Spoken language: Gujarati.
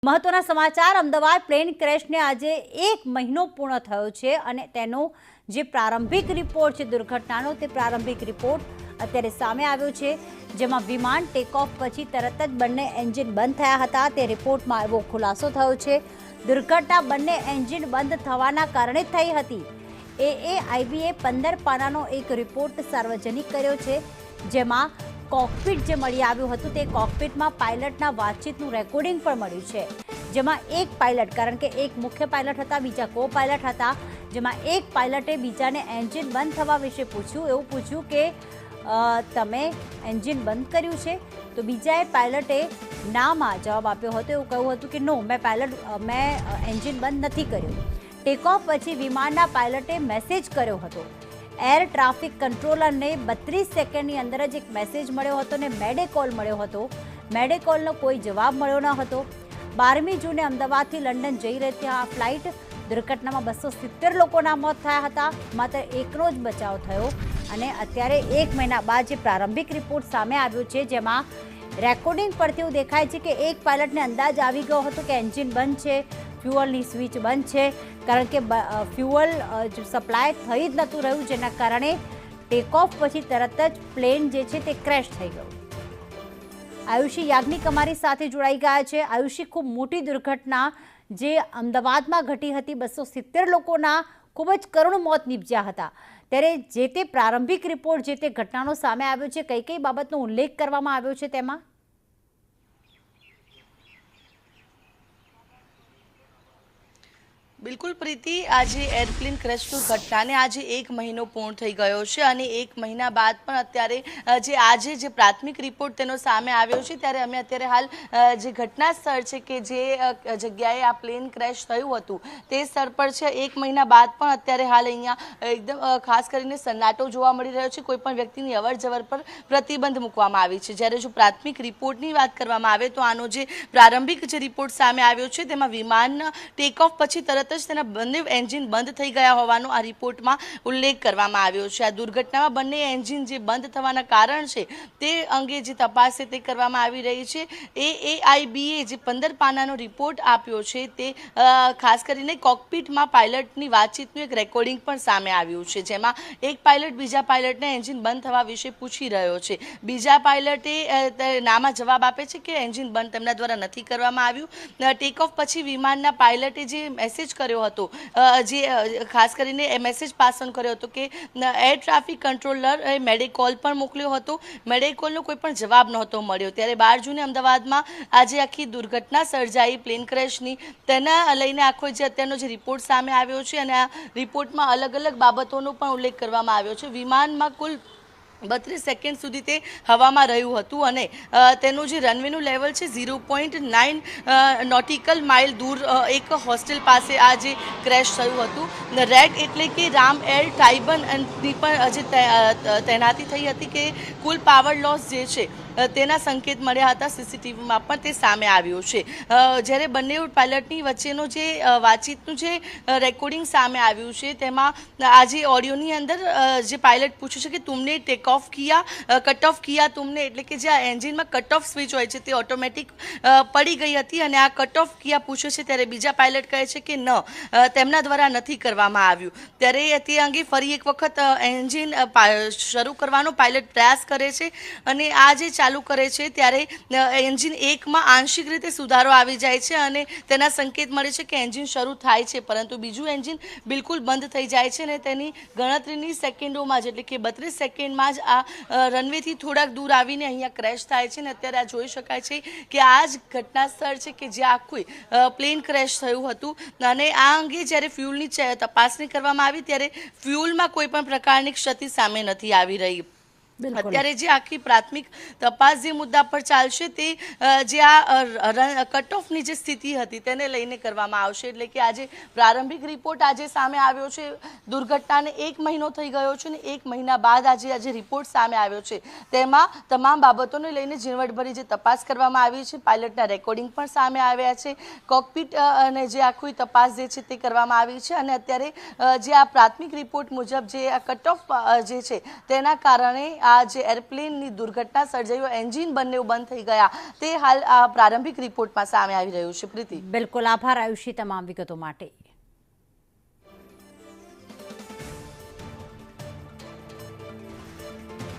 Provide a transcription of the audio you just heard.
મહત્વના સમાચાર અમદાવાદ પ્લેન ક્રેશને આજે 1 મહિનો પૂર્ણ થયો છે અને તેનો જે પ્રારંભિક રિપોર્ટ છે દુર્ઘટનાનો તે પ્રારંભિક રિપોર્ટ અત્યારે સામે આવ્યો છે જેમાં વિમાન ટેક ઓફ પછી તરત જ બંને એન્જિન બંધ થયા હતા તે રિપોર્ટમાં એવો ખુલાસો થયો છે દુર્ઘટના બંને એન્જિન બંધ થવાના કારણે થઈ હતી એએઆઈબીએ 15 પાનાનો એક રિપોર્ટ સાર્વજનિક કર્યો છે જેમાં કોકપિટ જે મળી આવ્યું હતું તે કોકપિટમાં પાયલટના વાતચીતનું રેકોર્ડિંગ પણ મળ્યું છે જેમાં એક પાયલટ કારણ કે એક મુખ્ય પાયલટ હતા બીજા કો પાયલટ હતા જેમાં એક પાયલટે બીજાને એન્જિન બંધ થવા વિશે એવું પૂછ્યું કે તમે એન્જિન બંધ કર્યું છે તો બીજાએ પાયલટે નામાં જવાબ આપ્યો હતો એવું કહ્યું હતું કે નો મેં એન્જિન બંધ નથી કર્યું ટેક ઓફ પછી વિમાનના પાયલટે મેસેજ કર્યો હતો એર ટ્રાફિક કંટ્રોલરને 32 સેકન્ડની અંદર જ એક મેસેજ મળ્યો હતો અને મેડે કોલ મળ્યો હતો મેડે કોલનો કોઈ જવાબ મળ્યો ન હતો 12મી જૂને અમદાવાદથી લંડન જઈ રહેતી આ ફ્લાઇટ દુર્ઘટનામાં 270 લોકોના મોત થયા હતા માત્ર એકનો જ બચાવ થયો અને અત્યારે 1 મહિના બાદ જે પ્રારંભિક રિપોર્ટ સામે આવ્યો છે જેમાં રેકોર્ડિંગ પરથી એવું દેખાય છે કે એક પાયલટને અંદાજ આવી ગયો હતો કે એન્જિન બંધ છે ફ્યુઅલની સ્વિચ બંધ છે કારણ કે ફ્યુઅલ સપ્લાય થઈ જ નહોતું રહ્યું જેના કારણે ટેક ઓફ પછી તરત જ પ્લેન જે છે તે ક્રેશ થઈ ગયું આયુષી યાજ્ઞિક અમારી સાથે જોડાઈ ગયા છે આયુષી ખૂબ મોટી દુર્ઘટના જે અમદાવાદમાં ઘટી હતી 270 લોકોના ખૂબ જ કરુણ મોત નીપજ્યા હતા ત્યારે જે તે પ્રારંભિક રિપોર્ટ જે તે ઘટનાનો સામે આવ્યો છે કઈ કઈ બાબતનો ઉલ્લેખ કરવામાં આવ્યો છે તેમાં બિલકુલ પ્રીતિ આજે એરપ્લેન ક્રેશની ઘટનાને આજે 1 મહિનો પૂર્ણ થઈ ગયો છે અને 1 મહિના બાદ પણ અત્યારે આજે જે પ્રાથમિક રિપોર્ટ તેનો સામે આવ્યો છે ત્યારે અમે અત્યારે હાલ જે ઘટના સ્થળ છે કે જે જગ્યાએ આ પ્લેન ક્રેશ થયું હતું તે સ્થળ પર છે 1 મહિના બાદ પણ અત્યારે હાલ અહીંયા એકદમ ખાસ કરીને સન્નાટો જોવા મળી રહ્યો છે કોઈ પણ વ્યક્તિની અવરજવર પર પ્રતિબંધ મૂકવામાં આવી છે જ્યારે જો પ્રાથમિક રિપોર્ટની વાત કરવામાં આવે તો આનો જે પ્રારંભિક જે રિપોર્ટ સામે આવ્યો છે તેમાં વિમાનના ટેક ઓફ પછી તરત તેના બંને એન્જિન બંધ થઈ ગયા હોવાનો આ રિપોર્ટમાં ઉલ્લેખ કરવામાં આવ્યો છે આ દુર્ઘટનામાં બંને એન્જિન જે બંધ થવાના કારણ છે તે અંગે જે તપાસ છે તે કરવામાં આવી રહી છે એએઆઈબીએ જે 15 પાનાનો રિપોર્ટ આપ્યો છે તે ખાસ કરીને કોકપિટમાં પાયલટની વાતચીતનું એક રેકોર્ડિંગ પણ સામે આવ્યું છે જેમાં એક પાયલટ બીજા પાયલટને એન્જિન બંધ થવા વિશે પૂછી રહ્યો છે બીજા પાયલટે નામાં જવાબ આપે છે કે એન્જિન બંધ તેમના દ્વારા નથી કરવામાં આવ્યું ટેક ઓફ પછી વિમાનના પાયલટે જે મેસેજ કર્યો હતો જે ખાસ કરીને એ મેસેજ પાસ ઓન કર્યો હતો કે એર ટ્રાફિક કંટ્રોલર મેડે કોલ પણ મોકલ્યો હતો મેડે કોલનો કોઈ પણ જવાબ નહોતો મળ્યો ત્યારે 12 જૂને અમદાવાદમાં આજે આખી દુર્ઘટના સર્જાઈ પ્લેન ક્રેશની તેના લઈને આખો જે અત્યારનો જે રિપોર્ટ સામે આવ્યો છે અને આ રિપોર્ટમાં અલગ અલગ બાબતોનો પણ ઉલ્લેખ કરવામાં આવ્યો છે વિમાનમાં કુલ 32 સેકન્ડ સુધી તે હવામાં રહ્યું હતું અને તેનું જે રનવેનું લેવલ છે 0.9 નોટિકલ માઇલ દૂર એક હોસ્ટેલ પાસે આ જે ક્રેશ થયું હતું રેડ એટલે કે રામ એર ટ્રાઇબનની પણ જે તૈનાતી થઈ હતી કે કુલ પાવર લોસ જે છે તેના સંકેત મળ્યા હતા સીસીટીવીમાં પણ તે સામે આવ્યું છે જ્યારે બંને પાયલટની વચ્ચેનો જે વાતચીતનું જે રેકોર્ડિંગ સામે આવ્યું છે તેમાં આજે ઓડિયોની અંદર જે પાયલટ પૂછે છે કે તુમને ટેક ઓફ કિયા કટ ઓફ કિયા તુમને એટલે કે જે આ એન્જિનમાં કટ ઓફ સ્વિચ હોય છે તે ઓટોમેટિક પડી ગઈ હતી અને આ કટ ઓફ કિયા પૂછે છે ત્યારે બીજા પાયલટ કહે છે કે ન તેમના દ્વારા નથી કરવામાં આવ્યું ત્યારે તે અંગે ફરી એક વખત એન્જિન શરૂ કરવાનો પાયલટ પ્રયાસ કરે છે અને આ જે ચાલુ કરે છે ત્યારે એન્જિન 1માં આંશિક રીતે સુધારો આવી જાય છે અને તેના સંકેત મળે છે કે એન્જિન શરૂ થાય છે પરંતુ બીજું એન્જિન બિલકુલ બંધ થઈ જાય છે અને તેની ગણતરીની સેકન્ડોમાં જ એટલે કે 32 સેકન્ડમાં જ આ રનવેથી થોડાક દૂર આવીને અહીંયા ક્રેશ થાય છે અને અત્યારે આ જોઈ શકાય છે કે આ જ ઘટના સ્થળ છે કે જ્યાં આખું પ્લેન ક્રેશ થયું હતું અને આ અંગે જ્યારે ફ્યુઅલની તપાસણી કરવામાં આવી ત્યારે ફ્યુઅલમાં કોઈ પણ પ્રકારની ક્ષતિ સામે નથી આવી રહી અત્યારે જે આખી પ્રાથમિક તપાસ જે મુદ્દા પર ચાલશે તે જે આ કટ ઓફની જે સ્થિતિ હતી તેને લઈને કરવામાં આવશે એટલે કે આજે પ્રારંભિક રિપોર્ટ આજે સામે આવ્યો છે દુર્ઘટનાને 1 મહિનો થઈ ગયો છે અને 1 મહિના બાદ આજે રિપોર્ટ સામે આવ્યો છે તેમાં તમામ બાબતોને લઈને ઝીણવટભરી જે તપાસ કરવામાં આવી છે પાયલટના રેકોર્ડિંગ પણ સામે આવ્યા છે કોકપિટ અને જે આખી તપાસ જે છે તે કરવામાં આવી છે અને અત્યારે જે આ પ્રાથમિક રિપોર્ટ મુજબ જે આ કટ ઓફ જે છે તેના કારણે આ જે એરપ્લેનની દુર્ઘટના સર્જાઈ એન્જિન બંને બંધ થઈ ગયા તે હાલ આ પ્રારંભિક રિપોર્ટમાં સામે આવી રહ્યું છે. પ્રીતિ, બિલકુલ આભાર આયુષી તમામ વિગતો માટે.